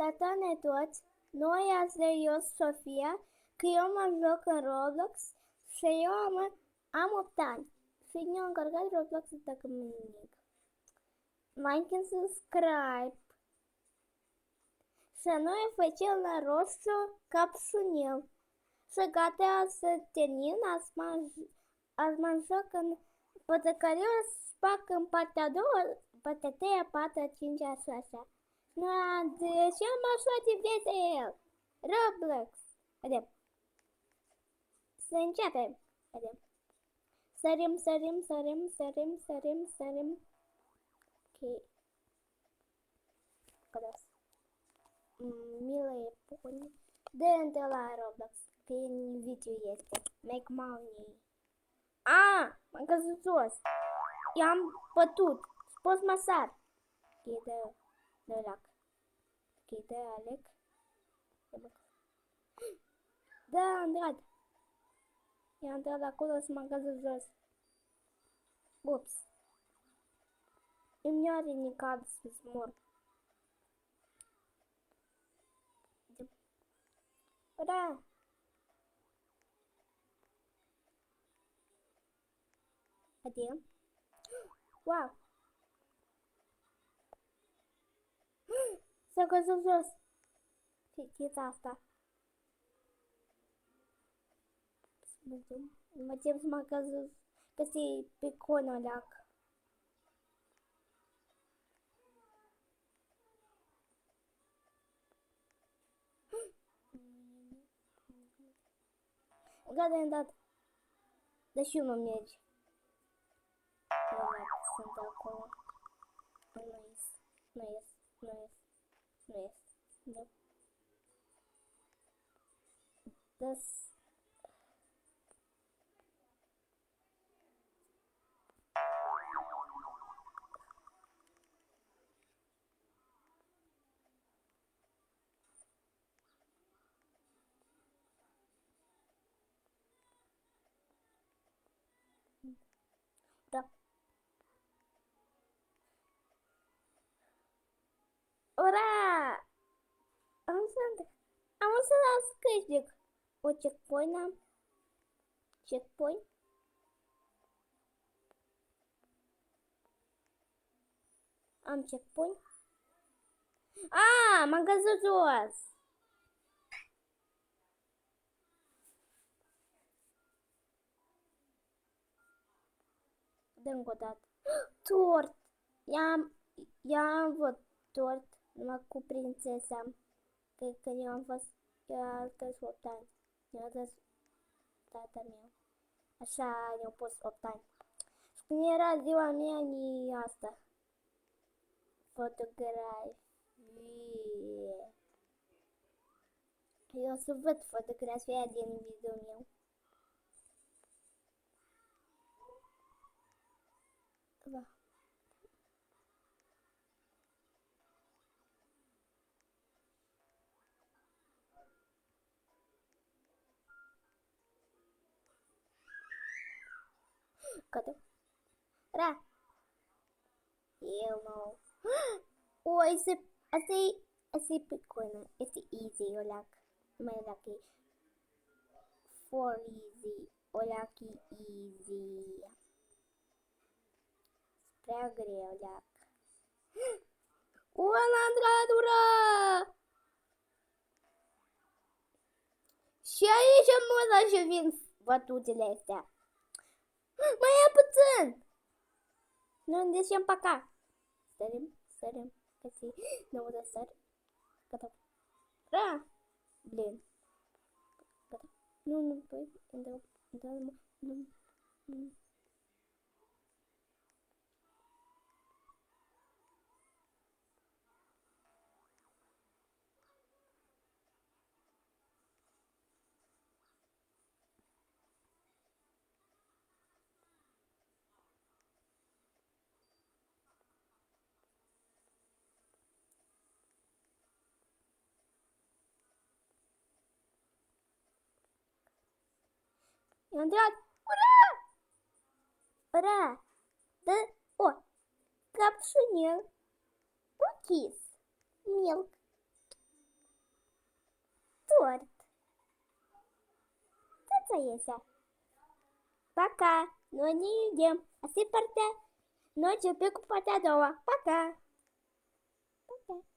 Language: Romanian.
constatăm toți, noi azi eu, Sofia, că eu mă joc în Roblox și eu am 8 ani. Și eu am încărcat Roblox dacă mă nimic. Like and subscribe. Să nu facem la roșu capsunil. Și gata să termin, azi mă joc în pătăcăriu să fac în partea a doua, partea a treia, partea a cincea, a șasea. Și am așa de vesel. Roblox. Vedem. Să începem. Vedem. Sărim, sărim, sărim, sărim, sărim, sărim. Ok. Cădas. Milă e pune. Dă-te la Roblox. Că în video este. Make money. M-am căzut jos. I-am pătut. Poți mă sar. Ok, dă lac. Ok, dă Alec. Da, am dat. I-am intrat acolo să m-am căzut jos. Ups. Îmi are nicab să mor. Ura! Adio. Wow! S-a căzut jos. Știți asta. Mă tem să mă căzut. Că se pe conul ăla. Gata, am dat. Dar și eu mă mergi. Sunt acolo. Nu ies. Nu ies. Nu ies. Nu ies. Da. Das. Da. Ura! Am să las câștig. O checkpoint am. Checkpoint. Am checkpoint. M-am căzut jos. Dă încă o dată. Tort! I-am văzut tort numai cu prințesa. Că când eu am fost, eu am 8 ani. Eu am fost tata meu. Așa ne-au pus 8 ani. Și când era ziua mea, ni asta. Fotografie. Eu o să văd fotografia din video meu. Da. Gata. Ra. Eu nu. Asta e pecoană. Este easy, olac. Mai lac e. For easy. Olac e easy. Prea greu, olac. Ăla într-adură! Și aici mă și vin bătuțele astea. Mai ia puțin! Nu ne ducem pe acá. Sărim. Kasi nu vă săr. Gata. Ra! Blin. Gata. Nu, păi. Nu. I-am intrat. Ura! Capsunil. Cookies. Milk. остается. Пока. Но не идем. А ты ночью пику дома. Пока. Пока.